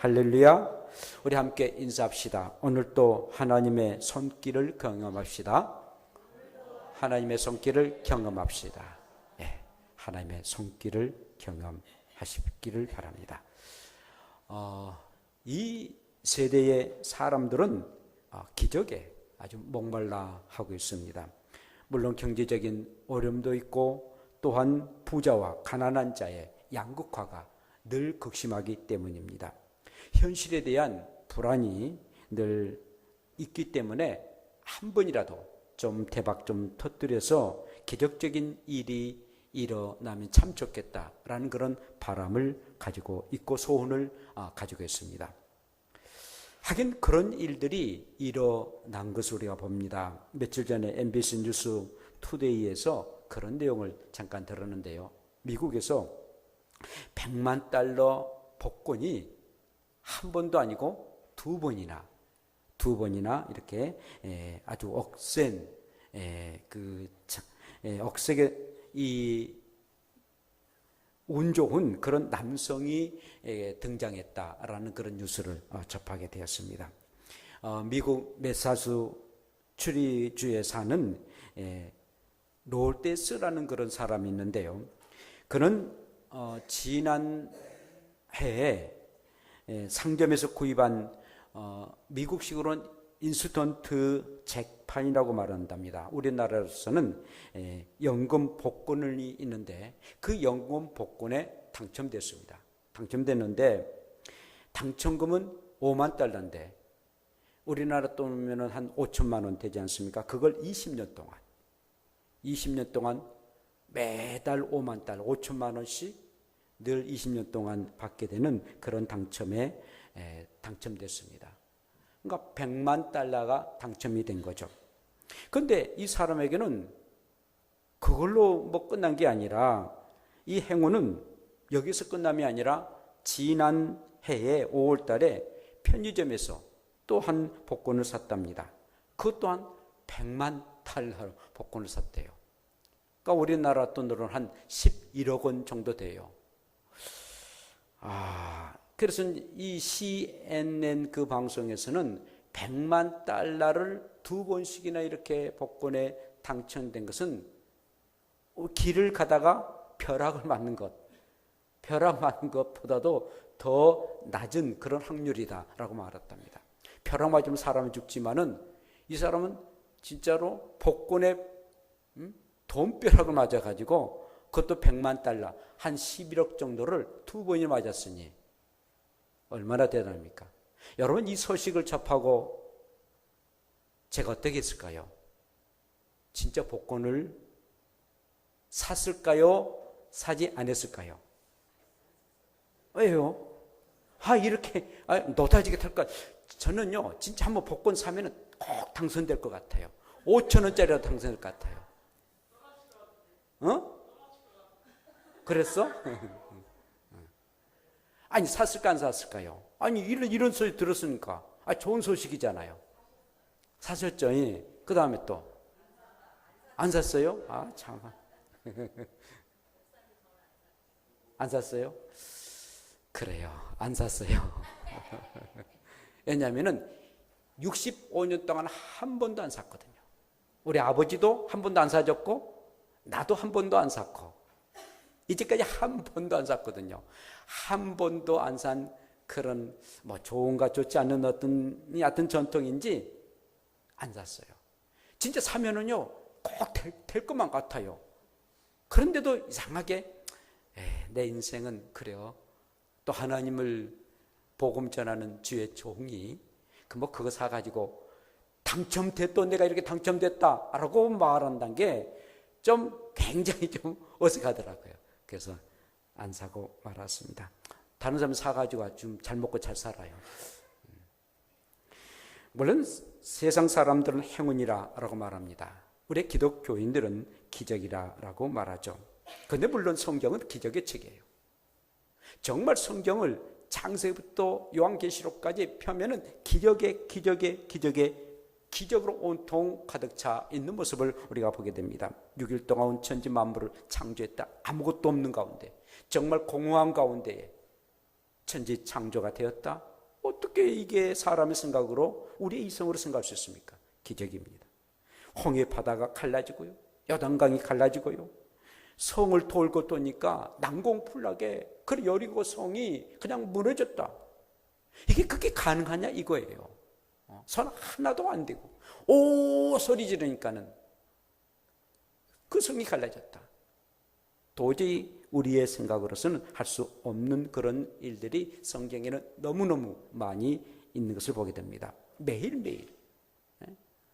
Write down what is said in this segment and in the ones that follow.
할렐루야. 우리 함께 인사합시다. 오늘 또 하나님의 손길을 경험합시다. 하나님의 손길을 경험합시다. 예, 하나님의 손길을 경험하시기를 바랍니다. 이 세대의 사람들은 기적에 아주 목말라 하고 있습니다. 물론 경제적인 어려움도 있고 또한 부자와 가난한 자의 양극화가 늘 극심하기 때문입니다. 현실에 대한 불안이 늘 있기 때문에 한 번이라도 좀 대박 좀 터뜨려서 기적적인 일이 일어나면 참 좋겠다라는 그런 바람을 가지고 있고 소원을 가지고 있습니다. 하긴 그런 일들이 일어난 것을 우리가 봅니다. 며칠 전에 MBC 뉴스 투데이에서 그런 내용을 잠깐 들었는데요. 미국에서 100만 달러 복권이 한 번도 아니고 두 번이나 이렇게 아주 억센 억세게 이 운 좋은 그런 남성이 등장했다라는 그런 뉴스를 접하게 되었습니다. 미국 매사추세츠주에 사는 롤테스라는 그런 사람이 있는데요. 그는 지난 해에 상점에서 구입한 미국식으로는 인스턴트 잭판이라고 말한답니다. 우리나라로서는 연금 복권이 있는데 그 연금 복권에 당첨됐습니다. 당첨됐는데 당첨금은 5만 달러인데 우리나라 돈이면 한 5천만 원 되지 않습니까? 그걸 20년 동안 매달 5만 달러, 5천만 원씩 늘 20년 동안 받게 되는 그런 당첨에 당첨됐습니다. 그러니까 100만 달러가 당첨이 된 거죠. 그런데 이 사람에게는 그걸로 뭐 끝난 게 아니라 이 행운은 여기서 끝남이 아니라 지난 해에 5월 달에 편의점에서 또 한 복권을 샀답니다. 그것 또한 100만 달러 복권을 샀대요. 그러니까 우리나라 돈으로는 한 11억 원 정도 돼요. 그래서 이 CNN 그 방송에서는 100만 달러를 두 번씩이나 이렇게 복권에 당첨된 것은 길을 가다가 벼락 맞는 것보다도 더 낮은 그런 확률이다라고 말했답니다. 벼락 맞으면 사람이 죽지만은 이 사람은 진짜로 복권에 돈벼락을 맞아가지고 그것도 100만 달러, 한 11억 정도를 두 번이나 맞았으니 얼마나 대단합니까? 여러분 이 소식을 접하고 제가 어떻게 했을까요? 진짜 복권을 샀을까요? 사지 않았을까요? 왜요? 이렇게 노다지게 탈까? 저는요 진짜 한번 복권 사면은 꼭 당선될 것 같아요. 5천 원짜리라도 당선될 것 같아요. 그랬어? 아니 샀을까 안 샀을까요? 아니 이런 소리 들었으니까 좋은 소식이잖아요. 사셨죠? 그 다음에 또 안 샀어요? 참. 안 샀어요? 그래요. 안 샀어요. 왜냐하면은 65년 동안 한 번도 안 샀거든요. 우리 아버지도 한 번도 안 사줬고 나도 한 번도 안 샀고 이제까지 한 번도 안 샀거든요. 한 번도 안 산 그런 뭐 좋은가 좋지 않은 어떤 전통인지 안 샀어요. 진짜 사면은요 꼭 될 것만 같아요. 그런데도 이상하게 내 인생은 그래요. 또 하나님을 복음 전하는 주의 종이 그거 사가지고 당첨됐다 내가 이렇게 당첨됐다라고 말한다는 게 좀 굉장히 좀 어색하더라고요. 그래서 안 사고 말았습니다. 다른 사람 사가지고 좀 잘 먹고 잘 살아요. 물론 세상 사람들은 행운이라고 말합니다. 우리 기독교인들은 기적이라고 말하죠. 그런데 물론 성경은 기적의 책이에요. 정말 성경을 창세기부터 요한계시록까지 펴면은 기적으로 온통 가득 차 있는 모습을 우리가 보게 됩니다. 6일 동안 온 천지 만물을 창조했다. 아무것도 없는 가운데 정말 공허한 가운데에 천지 창조가 되었다. 어떻게 이게 사람의 생각으로 우리의 이성으로 생각할 수 있습니까? 기적입니다. 홍해 바다가 갈라지고요, 요단강이 갈라지고요, 성을 돌고 도니까 난공불락에 그 여리고 성이 그냥 무너졌다. 이게 그게 가능하냐 이거예요. 선 하나도 안 되고 오 소리 지르니까는 그 성이 갈라졌다. 도저히 우리의 생각으로서는 할 수 없는 그런 일들이 성경에는 너무너무 많이 있는 것을 보게 됩니다. 매일매일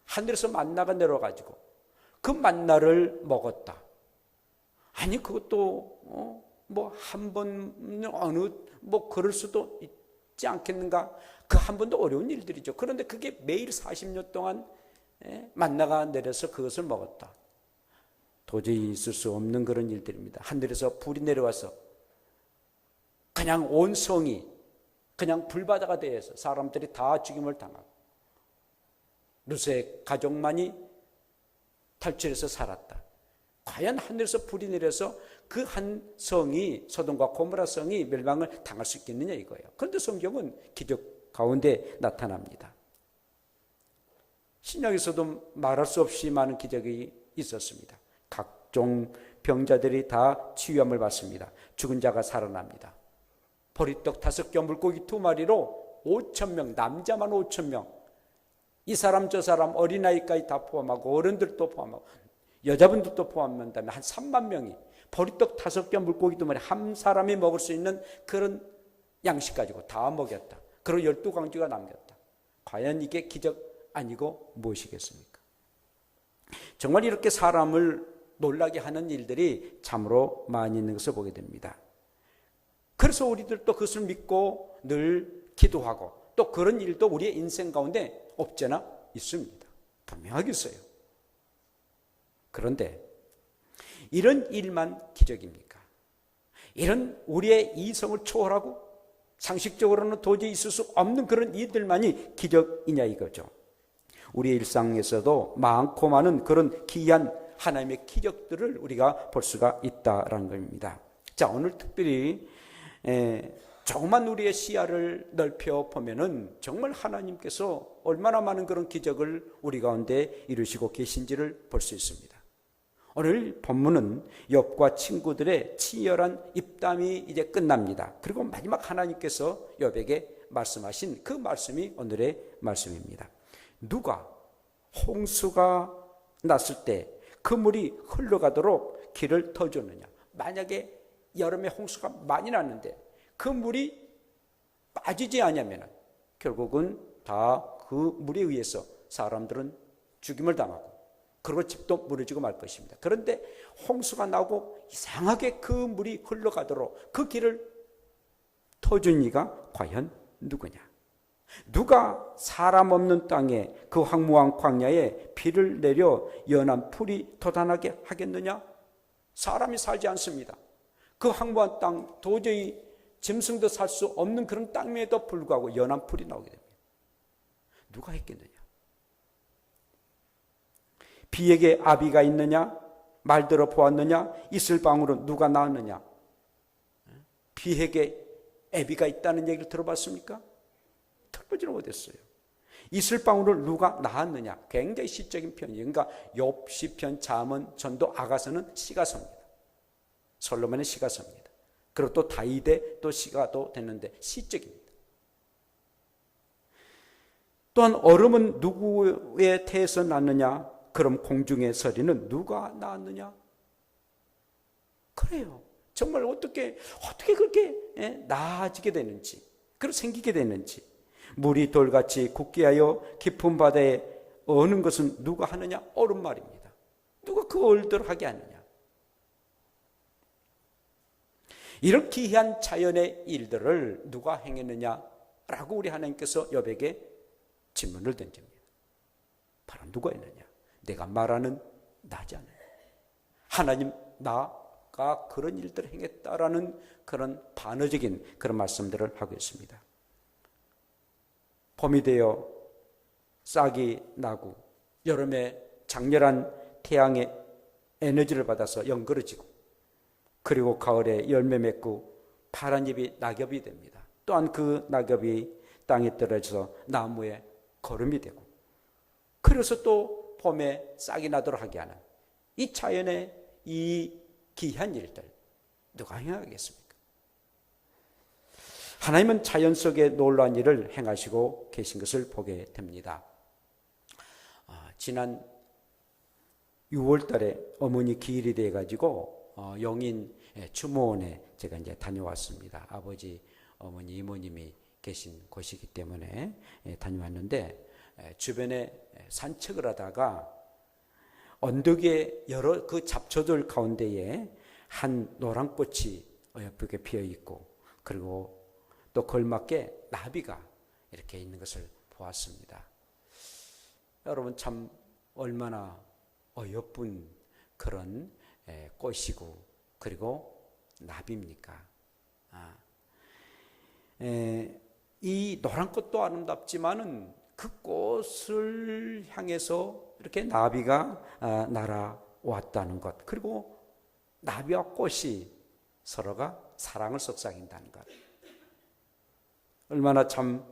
하늘에서 만나가 내려가지고 그 만나를 먹었다. 아니 그것도 뭐 한 번 어느 뭐 그럴 수도 있지 않겠는가? 그 한 번도 어려운 일들이죠. 그런데 그게 매일 40년 동안 만나가 내려서 그것을 먹었다. 도저히 있을 수 없는 그런 일들입니다. 하늘에서 불이 내려와서 그냥 온 성이 그냥 불바다가 되어서 사람들이 다 죽임을 당하고 룻의 가족만이 탈출해서 살았다. 과연 하늘에서 불이 내려서 그 한 성이 소돔과 고모라 성이 멸망을 당할 수 있겠느냐 이거예요. 그런데 성경은 기적 가운데 나타납니다. 신약에서도 말할 수 없이 많은 기적이 있었습니다. 각종 병자들이 다 치유함을 받습니다. 죽은 자가 살아납니다. 보리떡 5개, 물고기 2마리로 5,000명, 남자만 5,000명, 이 사람 저 사람 어린아이까지 다 포함하고 어른들도 포함하고 여자분들도 포함한다면 한 3만 명이 보리떡 5개, 물고기 2마리 한 사람이 먹을 수 있는 그런 양식 가지고 다 먹였다. 그리고 12광주가 남겼다. 과연 이게 기적 아니고 무엇이겠습니까? 정말 이렇게 사람을 놀라게 하는 일들이 참으로 많이 있는 것을 보게 됩니다. 그래서 우리들도 그것을 믿고 늘 기도하고 또 그런 일도 우리의 인생 가운데 없잖아 있습니다. 분명하게 있어요. 그런데 이런 일만 기적입니까? 이런 우리의 이성을 초월하고 상식적으로는 도저히 있을 수 없는 그런 일들만이 기적이냐 이거죠. 우리의 일상에서도 많고 많은 그런 기이한 하나님의 기적들을 우리가 볼 수가 있다라는 겁니다. 자, 오늘 특별히 조금만 우리의 시야를 넓혀 보면은 정말 하나님께서 얼마나 많은 그런 기적을 우리 가운데 이루시고 계신지를 볼 수 있습니다. 오늘 본문은 욥과 친구들의 치열한 입담이 이제 끝납니다. 그리고 마지막 하나님께서 욥에게 말씀하신 그 말씀이 오늘의 말씀입니다. 누가 홍수가 났을 때 그 물이 흘러가도록 길을 터줬느냐? 만약에 여름에 홍수가 많이 났는데 그 물이 빠지지 않으면 결국은 다 그 물에 의해서 사람들은 죽임을 당하고 그리고 집도 무너지고 말 것입니다. 그런데 홍수가 나고 이상하게 그 물이 흘러가도록 그 길을 터준 이가 과연 누구냐? 누가 사람 없는 땅에 그 황무한 광야에 비를 내려 연한 풀이 돋아나게 하겠느냐? 사람이 살지 않습니다. 그 황무한 땅 도저히 짐승도 살 수 없는 그런 땅임에도 불구하고 연한 풀이 나오게 됩니다. 누가 했겠느냐? 비에게 아비가 있느냐? 말들어 보았느냐? 이슬방울은 누가 낳았느냐? 비에게 애비가 있다는 얘기를 들어봤습니까? 들어보지는 못했어요. 이슬방울을 누가 낳았느냐? 굉장히 시적인 편이에요. 그러니까 욥, 시편, 잠언, 전도, 아가서는 시가 섭니다. 솔로몬의 시가 섭니다. 그리고 또 다윗의 또 시가 또 됐는데 시적입니다. 또한 얼음은 누구의 태에서 났느냐? 그럼 공중의 서리는 누가 낳았느냐? 그래요. 정말 어떻게 그렇게 나아지게 되는지, 그렇게 생기게 되는지. 물이 돌같이 굳게 하여 깊은 바다에 어는 것은 누가 하느냐? 얼음 말입니다. 누가 그 얼들 하게 하느냐? 이런 기이한 자연의 일들을 누가 행했느냐라고 우리 하나님께서 욥에게 질문을 던집니다. 바로 누가 했느냐? 내가 말하는 나지 않느냐? 하나님, 나가 그런 일들을 행했다라는 그런 반어적인 그런 말씀들을 하고 있습니다. 봄이 되어 싹이 나고 여름에 장렬한 태양의 에너지를 받아서 연그러지고 그리고 가을에 열매 맺고 파란 잎이 낙엽이 됩니다. 또한 그 낙엽이 땅에 떨어져서 나무에 거름이 되고, 그래서 또 봄에 싹이 나도록 하게 하는 이 자연의 이 기이한 일들 누가 행하겠습니까? 하나님은 자연 속에 놀라운 일을 행하시고 계신 것을 보게 됩니다. 지난 6월 달에 어머니 기일이 돼가지고 영인 추모원에 제가 이제 다녀왔습니다. 아버지, 어머니, 이모님이 계신 곳이기 때문에 다녀왔는데, 주변에 산책을 하다가 언덕에 여러 그 잡초들 가운데에 한 노란 꽃이 예쁘게 피어 있고, 그리고 또 걸맞게 나비가 이렇게 있는 것을 보았습니다. 여러분, 참 얼마나 어여쁜 그런 꽃이고 그리고 나비입니까? 이 노란 꽃도 아름답지만은 그 꽃을 향해서 이렇게 나비가 날아왔다는 것, 그리고 나비와 꽃이 서로가 사랑을 속삭인다는 것, 얼마나 참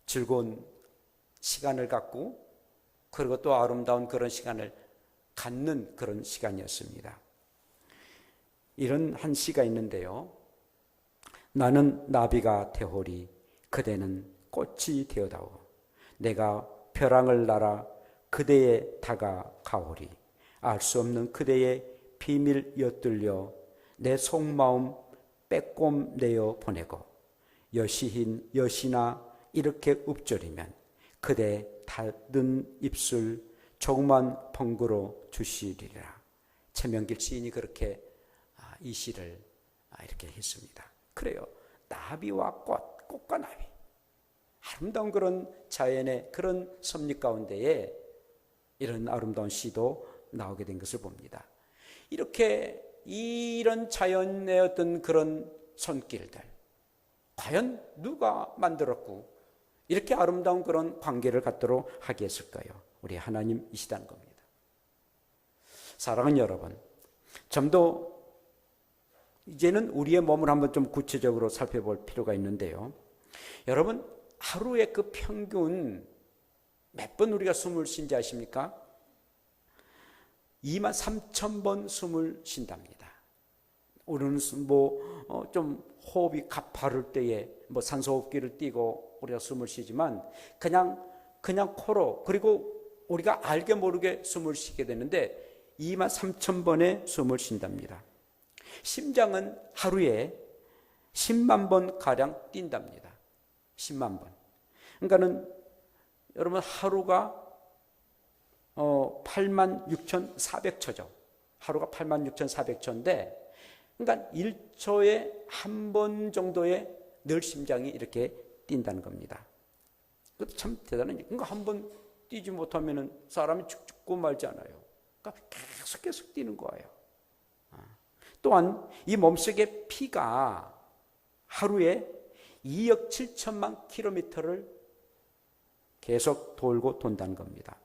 즐거운 시간을 갖고 그리고 또 아름다운 그런 시간을 갖는 그런 시간이었습니다. 이런 한 시가 있는데요. 나는 나비가 되오리 그대는 꽃이 되어다오. 내가 벼랑을 날아 그대에 다가가오리. 알 수 없는 그대의 비밀 엿들려 내 속마음 빼꼼 내어 보내고, 여시인 여시나 이렇게 읊조리면 그대 닫은 입술 조그만 벙그러 주시리라. 최명길 시인이 그렇게 이 시를 이렇게 했습니다. 그래요. 나비와 꽃, 꽃과 나비, 아름다운 그런 자연의 그런 섭리 가운데에 이런 아름다운 시도 나오게 된 것을 봅니다. 이렇게 이런 자연의 어떤 그런 손길들, 과연 누가 만들었고 이렇게 아름다운 그런 관계를 갖도록 하게 했을까요? 우리 하나님이시다는 겁니다. 사랑하는 여러분, 좀 더 이제는 우리의 몸을 한번 좀 구체적으로 살펴볼 필요가 있는데요. 여러분, 하루에 그 평균 몇 번 우리가 숨을 쉰지 아십니까? 23,000번 숨을 쉰답니다. 우리는 좀 호흡이 가파를 때에 산소호흡기를 띄고 우리가 숨을 쉬지만 그냥 코로, 그리고 우리가 알게 모르게 숨을 쉬게 되는데 23,000번의 숨을 쉰답니다. 심장은 하루에 10만 번 가량 뛴답니다. 10만 번. 그러니까는 여러분, 하루가 86,400초죠. 하루가 86,400초인데, 그러니까 1초에 한 번 정도의 늘 심장이 이렇게 뛴다는 겁니다. 그것도 참 대단한 일. 그러니까 한 번 뛰지 못하면은 사람이 죽고 말지 않아요. 그러니까 계속 뛰는 거예요. 또한 이 몸속의 피가 하루에 2억 7천만 킬로미터를 계속 돌고 돈다는 겁니다.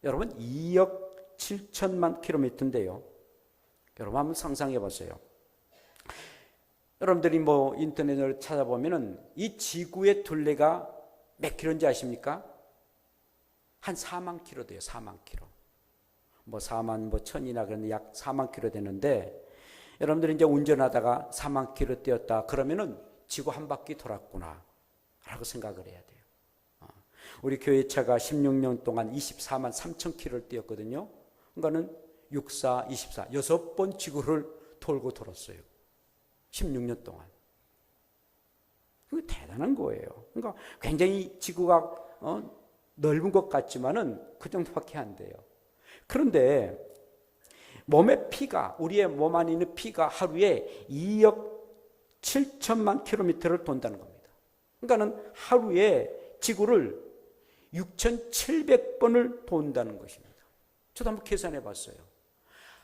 여러분, 2억 7천만 킬로미터인데요. 여러분 한번 상상해 보세요. 여러분들이 인터넷으로 찾아보면은 이 지구의 둘레가 몇 킬로인지 아십니까? 한 4만 킬로 돼요. 4만 킬로. 4만 천이나 그런데 약 4만 킬로 되는데, 여러분들이 이제 운전하다가 4만 킬로 뛰었다 그러면은 지구 한 바퀴 돌았구나 라고 생각을 해야 돼요. 우리 교회차가 16년 동안 24만 3천 킬로를 뛰었거든요. 그러니까는 64, 24, 6번 지구를 돌고 돌았어요. 16년 동안. 그게 대단한 거예요. 그러니까 굉장히 지구가 넓은 것 같지만은 그 정도밖에 안 돼요. 그런데 몸의 피가, 우리의 몸 안에 있는 피가 하루에 2억 7천만 킬로미터를 돈다는 겁니다. 그러니까는 하루에 지구를 6,700번을 돈다는 것입니다. 저도 한번 계산해 봤어요.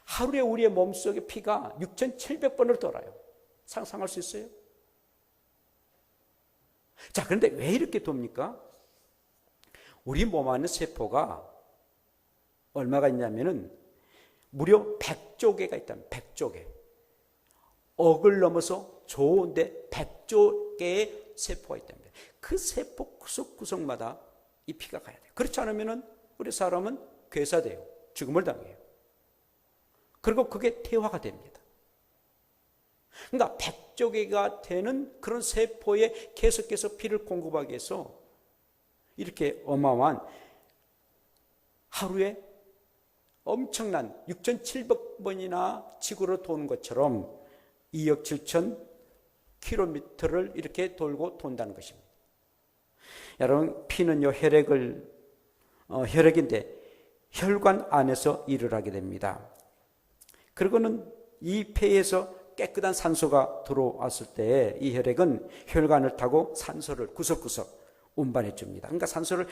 하루에 우리의 몸속의 피가 6,700번을 돌아요. 상상할 수 있어요? 자, 그런데 왜 이렇게 돕니까? 우리 몸 안에 세포가 얼마가 있냐면은 무려 100조 개가 있다면 100조 개. 억을 넘어서 조인데 100조 개의 세포가 있답니다. 그 세포 구석구석마다 이 피가 가야 돼요. 그렇지 않으면 우리 사람은 괴사돼요. 죽음을 당해요. 그리고 그게 퇴화가 됩니다. 그러니까 백조개가 되는 그런 세포에 계속해서 피를 공급하기 위해서 이렇게 어마어마한 하루에 엄청난 6,700번이나 지구로 도는 것처럼 2억 7천 킬로미터를 이렇게 돌고 돈다는 것입니다. 여러분, 피는요, 혈액인데 혈관 안에서 일을 하게 됩니다. 그리고는 이 폐에서 깨끗한 산소가 들어왔을 때 이 혈액은 혈관을 타고 산소를 구석구석 운반해 줍니다. 그러니까 산소를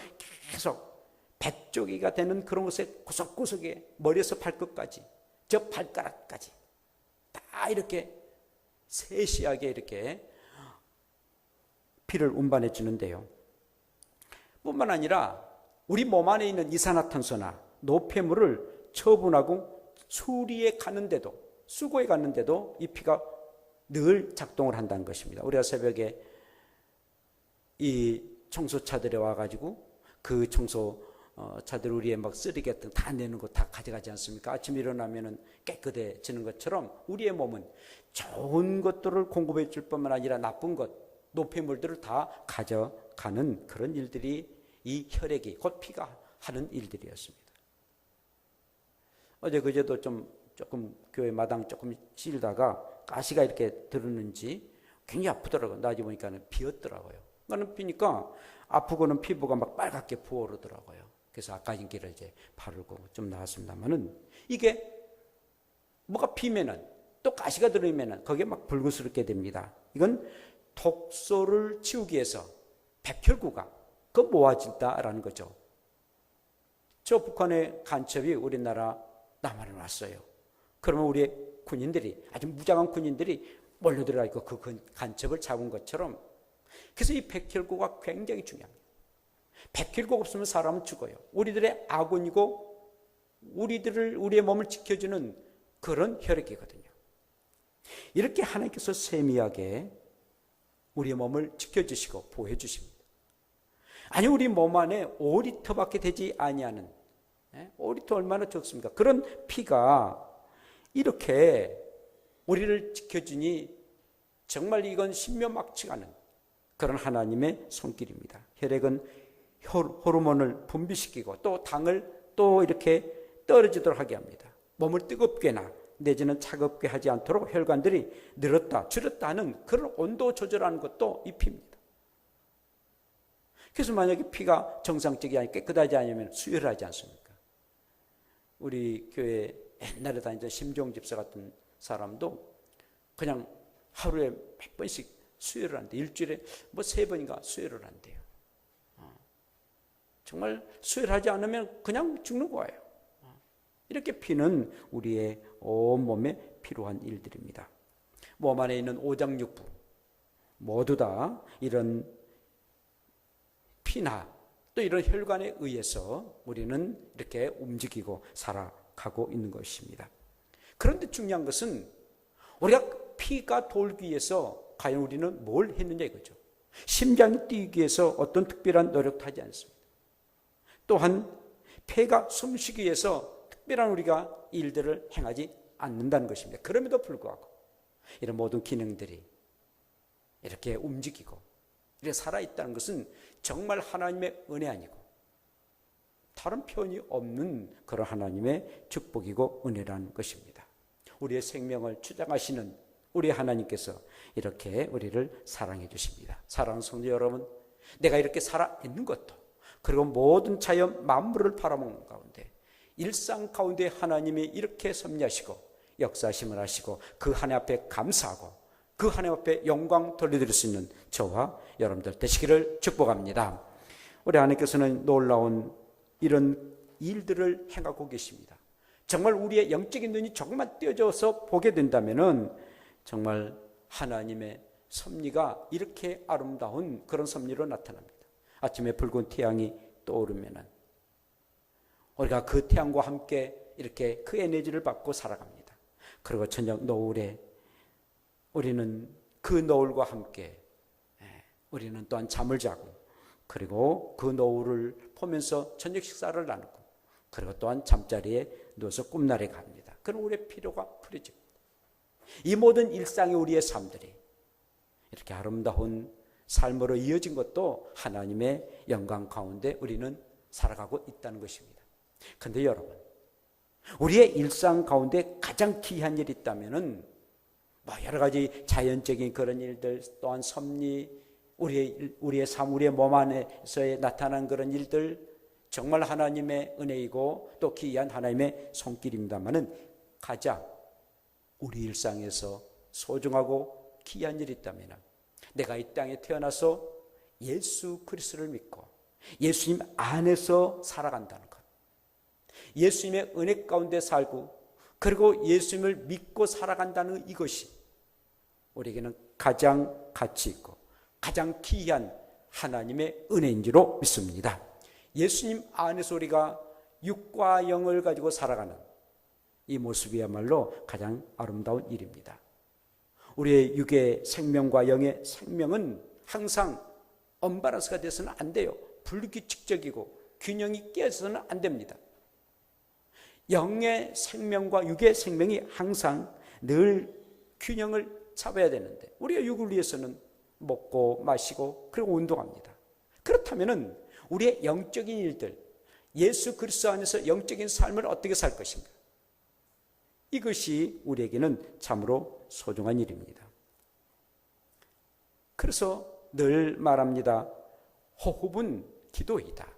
계속 백조기가 되는 그런 곳에 구석구석에 머리에서 발끝까지, 저 발가락까지 다 이렇게 세시하게 이렇게 피를 운반해 주는데요. 뿐만 아니라 우리 몸 안에 있는 이산화탄소나 노폐물을 처분하고 수리에 가는데도, 수거에 갔는데도 이 피가 늘 작동을 한다는 것입니다. 우리가 새벽에 이 청소차들이 와가지고 그 청소차들 우리의 막 쓰레기 같은 다 내는 거 다 가져가지 않습니까? 아침에 일어나면은 깨끗해지는 것처럼 우리의 몸은 좋은 것들을 공급해 줄 뿐만 아니라 나쁜 것, 노폐물들을 다 가져가는 그런 일들이 이 혈액이 곧 피가 하는 일들이었습니다. 어제 그제도 조금 교회 마당 조금 찌르다가 가시가 이렇게 들었는지 굉장히 아프더라고요. 나중에 보니까 비었더라고요. 나는 피니까 아프고는 피부가 막 빨갛게 부어오르더라고요. 그래서 아까진기를 이제 바르고 좀 나왔습니다만은 이게 뭐가 피면은 또 가시가 들어오면은 거기에 막 붉은스럽게 됩니다. 이건 독소를 치우기 위해서 백혈구가 그 모아진다라는 거죠. 저 북한의 간첩이 우리나라 남한에 왔어요. 그러면 우리의 군인들이, 아주 무장한 군인들이 몰려들어가 있고 그 간첩을 잡은 것처럼, 그래서 이 백혈구가 굉장히 중요합니다. 백혈구가 없으면 사람은 죽어요. 우리들의 아군이고 우리의 몸을 지켜주는 그런 혈액이거든요. 이렇게 하나님께서 세미하게 우리의 몸을 지켜주시고 보호해 주십니다. 아니, 우리 몸 안에 5리터밖에 되지 아니하는, 5리터 얼마나 적습니까? 그런 피가 이렇게 우리를 지켜주니 정말 이건 신묘막측 않은 그런 하나님의 손길입니다. 혈액은 호르몬을 분비시키고 또 당을 또 이렇게 떨어지도록 하게 합니다. 몸을 뜨겁게나 내지는 차갑게 하지 않도록 혈관들이 늘었다 줄었다 하는 그런 온도 조절하는 것도 이 피입니다. 그래서 만약에 피가 정상적이 아니 깨끗하지 않으면 수혈을 하지 않습니까? 우리 교회 옛날에 다니던 심종 집사 같은 사람도 그냥 하루에 몇 번씩 수혈을 한대. 일주일에 뭐 3번인가 수혈을 한대요. 정말 수혈하지 않으면 그냥 죽는 거예요. 이렇게 피는 우리의 온몸에 필요한 일들입니다. 몸 안에 있는 오장육부 모두 다 이런 피나 또 이런 혈관에 의해서 우리는 이렇게 움직이고 살아가고 있는 것입니다. 그런데 중요한 것은 우리가 피가 돌기 위해서 과연 우리는 뭘 했느냐 이거죠. 심장이 뛰기 위해서 어떤 특별한 노력도 하지 않습니다. 또한 폐가 숨쉬기 위해서 특별한 우리가 일들을 행하지 않는다는 것입니다. 그럼에도 불구하고 이런 모든 기능들이 이렇게 움직이고 이렇게 살아있다는 것은 정말 하나님의 은혜 아니고 다른 표현이 없는 그런 하나님의 축복이고 은혜라는 것입니다. 우리의 생명을 주장하시는 우리 하나님께서 이렇게 우리를 사랑해 주십니다. 사랑하는 성도 여러분, 내가 이렇게 살아있는 것도 그리고 모든 자연 만물을 팔아먹는 가운데 일상 가운데 하나님이 이렇게 섭리하시고 역사심을 하시고 그 하나님 앞에 감사하고 그 하나님 앞에 영광 돌려드릴 수 있는 저와 여러분들 되시기를 축복합니다. 우리 하나님께서는 놀라운 이런 일들을 행하고 계십니다. 정말 우리의 영적인 눈이 조금만 띄어져서 보게 된다면은 정말 하나님의 섭리가 이렇게 아름다운 그런 섭리로 나타납니다. 아침에 붉은 태양이 떠오르면은 우리가 그 태양과 함께 이렇게 그 에너지를 받고 살아갑니다. 그리고 저녁 노을에 우리는 그 노을과 함께 우리는 또한 잠을 자고, 그리고 그 노을을 보면서 저녁 식사를 나누고, 그리고 또한 잠자리에 누워서 꿈나라에 갑니다. 그럼 우리의 피로가 풀어집니다. 이 모든 일상의 우리의 삶들이 이렇게 아름다운 삶으로 이어진 것도 하나님의 영광 가운데 우리는 살아가고 있다는 것입니다. 그런데 여러분, 우리의 일상 가운데 가장 귀한 일이 있다면은 여러 가지 자연적인 그런 일들, 또한 섭리, 우리의 삶, 우리의 몸 안에서 나타난 그런 일들, 정말 하나님의 은혜이고 또 귀한 하나님의 손길입니다만은 가장 우리 일상에서 소중하고 귀한 일이 있다면 내가 이 땅에 태어나서 예수 그리스도를 믿고 예수님 안에서 살아간다는 것, 예수님의 은혜 가운데 살고 그리고 예수님을 믿고 살아간다는 이것이 우리에게는 가장 가치 있고 가장 귀한 하나님의 은혜인 줄로 믿습니다. 예수님 안에서 우리가 육과 영을 가지고 살아가는 이 모습이야말로 가장 아름다운 일입니다. 우리의 육의 생명과 영의 생명은 항상 언밸런스가 돼서는 안 돼요. 불규칙적이고 균형이 깨져서는 안 됩니다. 영의 생명과 육의 생명이 항상 늘 균형을 잡아야 되는데 우리가 육을 위해서는 먹고 마시고 그리고 운동합니다. 그렇다면 우리의 영적인 일들, 예수 그리스도 안에서 영적인 삶을 어떻게 살 것인가, 이것이 우리에게는 참으로 소중한 일입니다. 그래서 늘 말합니다. 호흡은 기도이다.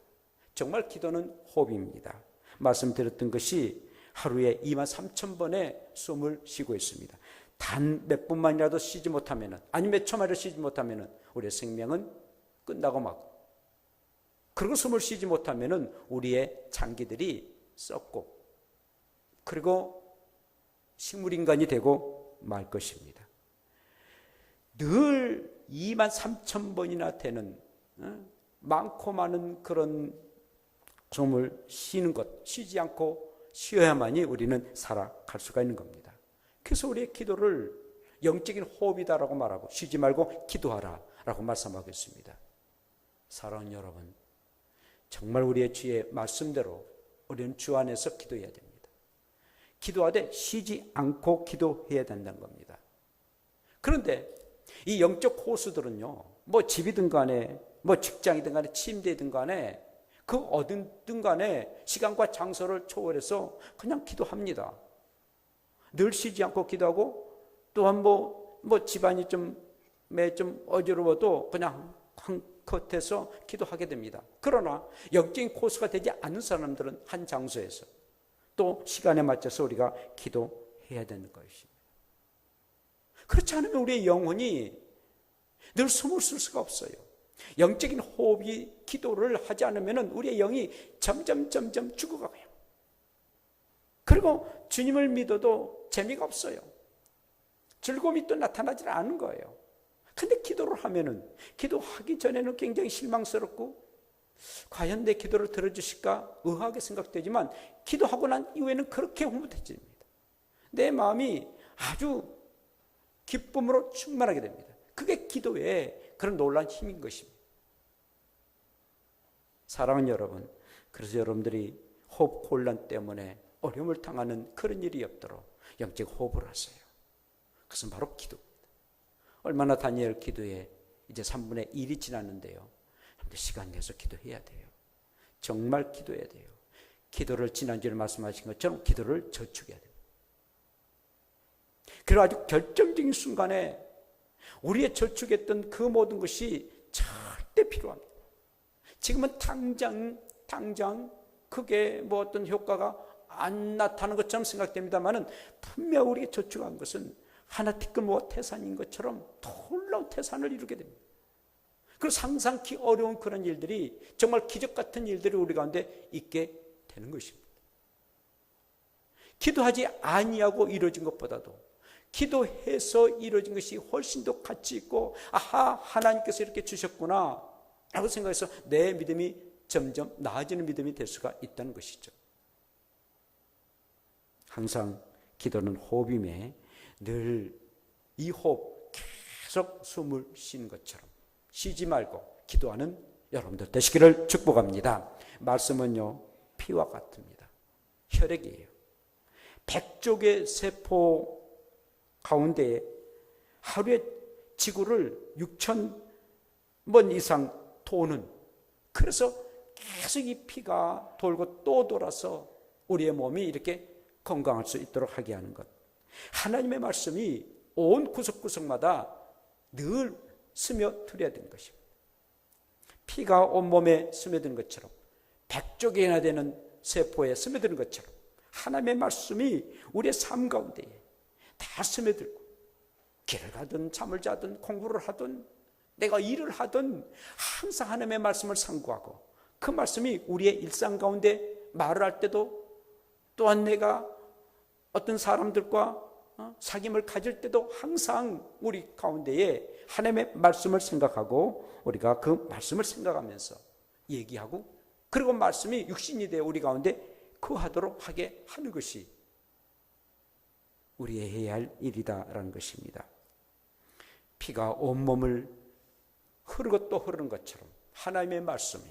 정말 기도는 호흡입니다. 말씀드렸던 것이 하루에 23,000번의 숨을 쉬고 있습니다. 단 몇 분만이라도 쉬지 못하면, 아니 몇 초만이라도 쉬지 못하면 우리의 생명은 끝나고 마고, 그리고 숨을 쉬지 못하면 우리의 장기들이 썩고 그리고 식물인간이 되고 말 것입니다. 늘 23,000번이나 되는 많고 많은 그런 숨을 쉬는 것, 쉬지 않고 쉬어야만이 우리는 살아갈 수가 있는 겁니다. 그래서 우리의 기도를 영적인 호흡이다라고 말하고 쉬지 말고 기도하라 라고 말씀하고 있습니다. 사랑하는 여러분, 정말 우리의 주의 말씀대로 우리는 주 안에서 기도해야 됩니다. 기도하되 쉬지 않고 기도해야 된다는 겁니다. 그런데 이 영적 호수들은요, 집이든 간에 직장이든 간에 침대이든 간에 그 어디든 간에 시간과 장소를 초월해서 그냥 기도합니다. 늘 쉬지 않고 기도하고 또한 집안이 좀 어지러워도 그냥 한 컷해서 기도하게 됩니다. 그러나 영적인 코스가 되지 않은 사람들은 한 장소에서 또 시간에 맞춰서 우리가 기도해야 되는 것입니다. 그렇지 않으면 우리의 영혼이 늘 숨을 쉴 수가 없어요. 영적인 호흡이 기도를 하지 않으면 우리의 영이 점점 죽어가요. 그리고 주님을 믿어도 재미가 없어요. 즐거움이 또 나타나지 않는 거예요. 근데 기도를 하면은, 기도하기 전에는 굉장히 실망스럽고 과연 내 기도를 들어주실까 의아하게 생각되지만 기도하고 난 이후에는 그렇게 흐뭇해집니다. 내 마음이 아주 기쁨으로 충만하게 됩니다. 그게 기도의 그런 놀라운 힘인 것입니다. 사랑하는 여러분, 그래서 여러분들이 호흡 곤란 때문에 어려움을 당하는 그런 일이 없도록 영적 호흡을 하세요. 그것은 바로 기도입니다. 얼마나 다니엘 기도에 이제 3분의 1이 지났는데요. 시간 내서 기도해야 돼요. 정말 기도해야 돼요. 기도를 지난주에 말씀하신 것처럼 기도를 저축해야 돼요. 그리고 아주 결정적인 순간에 우리의 저축했던 그 모든 것이 절대 필요합니다. 지금은 당장 크게 어떤 효과가 안 나타나는 것처럼 생각됩니다만은 분명 우리가 저축한 것은 하나 티끌 태산인 것처럼 놀라운 태산을 이루게 됩니다. 그리고 상상기 어려운 그런 일들이 정말 기적 같은 일들이 우리 가운데 있게 되는 것입니다. 기도하지 아니하고 이루어진 것보다도 기도해서 이루어진 것이 훨씬 더 가치 있고, 아하, 하나님께서 이렇게 주셨구나 라고 생각해서 내 믿음이 점점 나아지는 믿음이 될 수가 있다는 것이죠. 항상 기도는 호흡임에 늘 이 호흡 계속 숨을 쉬는 것처럼 쉬지 말고 기도하는 여러분들 되시기를 축복합니다. 말씀은요, 피와 같습니다. 혈액이에요. 100쪽의 세포 가운데 하루에 지구를 6,000번 이상 도는, 그래서 계속 이 피가 돌고 또 돌아서 우리의 몸이 이렇게 건강할 수 있도록 하게 하는 것. 하나님의 말씀이 온 구석구석마다 늘 스며들어야 되는 것입니다. 피가 온몸에 스며드는 것처럼, 100쪽이나 되는 세포에 스며드는 것처럼 하나님의 말씀이 우리의 삶 가운데에 다 스며들고, 길을 가든 잠을 자든 공부를 하든 내가 일을 하든 항상 하나님의 말씀을 상고하고, 그 말씀이 우리의 일상 가운데 말을 할 때도, 또한 내가 어떤 사람들과 사귐을 가질 때도 항상 우리 가운데에 하나님의 말씀을 생각하고, 우리가 그 말씀을 생각하면서 얘기하고, 그리고 말씀이 육신이 되어 우리 가운데 거하도록 하게 하는 것이 우리의 해야 할 일이다라는 것입니다. 피가 온몸을 흐르고 또 흐르는 것처럼 하나님의 말씀이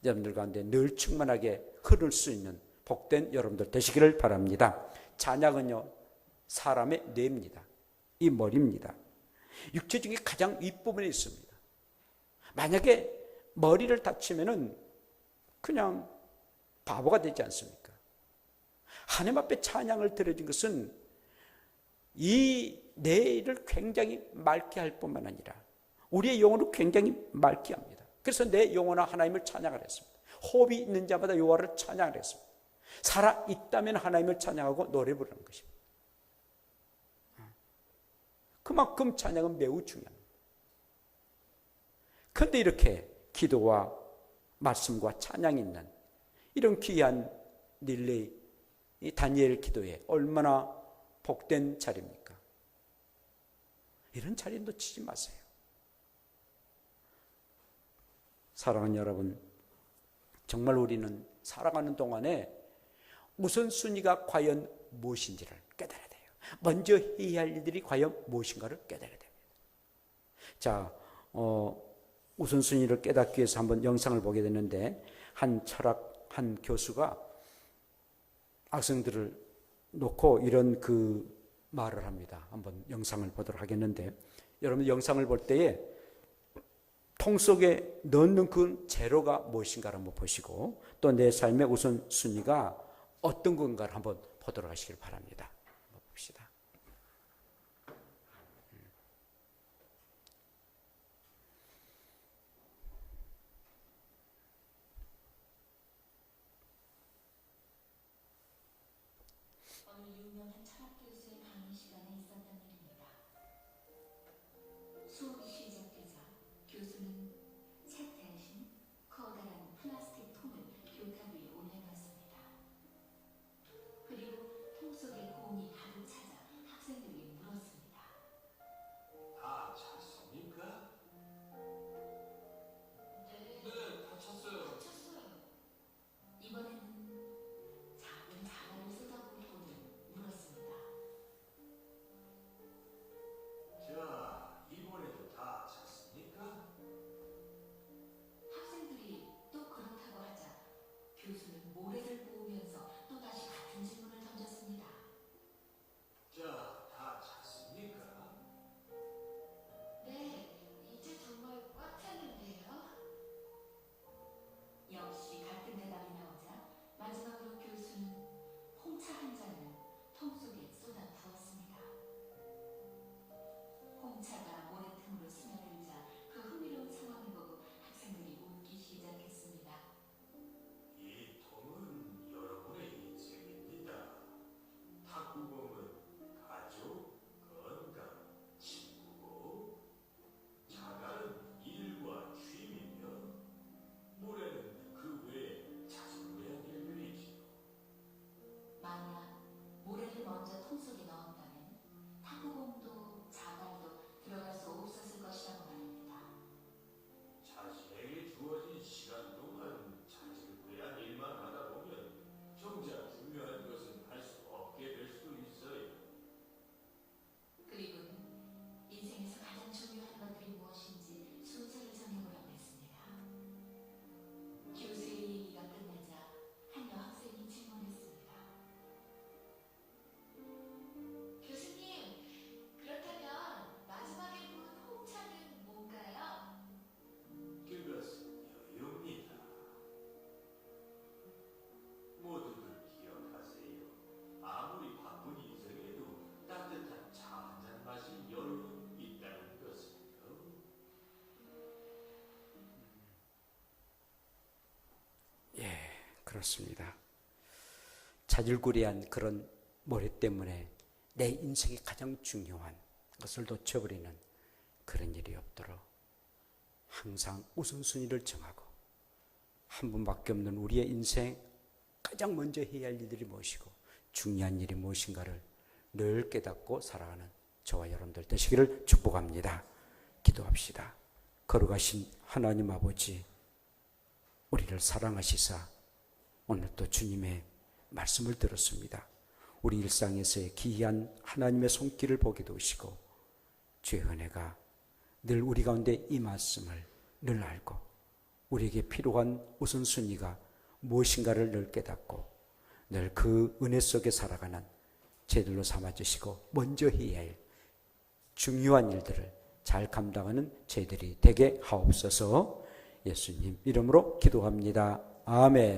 여러분들 가운데 늘 충만하게 흐를 수 있는 복된 여러분들 되시기를 바랍니다. 잔약은요, 사람의 뇌입니다. 이 머리입니다. 육체 중에 가장 윗부분에 있습니다. 만약에 머리를 다치면은 그냥 바보가 되지 않습니까? 하나님 앞에 찬양을 드려진 것은 이 뇌를 굉장히 맑게 할 뿐만 아니라 우리의 영혼을 굉장히 맑게 합니다. 그래서 내 영혼아 하나님을 찬양을 했습니다. 호흡이 있는 자마다 여호와를 찬양을 했습니다. 살아있다면 하나님을 찬양하고 노래 부르는 것입니다. 그만큼 찬양은 매우 중요합니다. 그런데 이렇게 기도와 말씀과 찬양이 있는 이런 귀한 릴레이, 이 다니엘 기도에 얼마나 복된 자리입니까? 이런 자리 놓치지 마세요. 사랑하는 여러분, 정말 우리는 살아가는 동안에 우선순위가 과연 무엇인지를 깨달아야 돼요. 먼저 해야 할 일들이 과연 무엇인가를 깨달아야 됩니다. 자, 우선순위를 깨닫기 위해서 한번 영상을 보게 되는데, 한 교수가 학생들을 놓고 이런 그 말을 합니다. 한번 영상을 보도록 하겠는데, 여러분 영상을 볼 때에 통 속에 넣는 그 재료가 무엇인가를 한번 보시고, 또 내 삶의 우선순위가 어떤 건가를 한번 보도록 하시길 바랍니다. 한번 봅시다. 어느 유명한 철학 교수의 강의 시간에 있었던 일입니다. 수업이 시작되자 교수는 책 대신 커다란 플라스틱 통을 교탁 위에 올려놨습니다. 그리고 통 속에 공이 그렇습니다. 자질구레한 그런 머리 때문에 내 인생이 가장 중요한 것을 놓쳐버리는 그런 일이 없도록 항상 우선순위를 정하고 한 분밖에 없는 우리의 인생 가장 먼저 해야 할 일들이 무엇이고 중요한 일이 무엇인가를 늘 깨닫고 살아가는 저와 여러분들 되시기를 축복합니다. 기도합시다. 걸어가신 하나님 아버지, 우리를 사랑하시사 오늘 또 주님의 말씀을 들었습니다. 우리 일상에서의 기이한 하나님의 손길을 보게 도우시고 주의 은혜가 늘 우리 가운데 임했음을 늘 알고 우리에게 필요한 우선순위가 무엇인가를 늘 깨닫고 늘 그 은혜 속에 살아가는 저희들로 삼아주시고 먼저 해야 할 중요한 일들을 잘 감당하는 저희들이 되게 하옵소서. 예수님 이름으로 기도합니다. 아멘.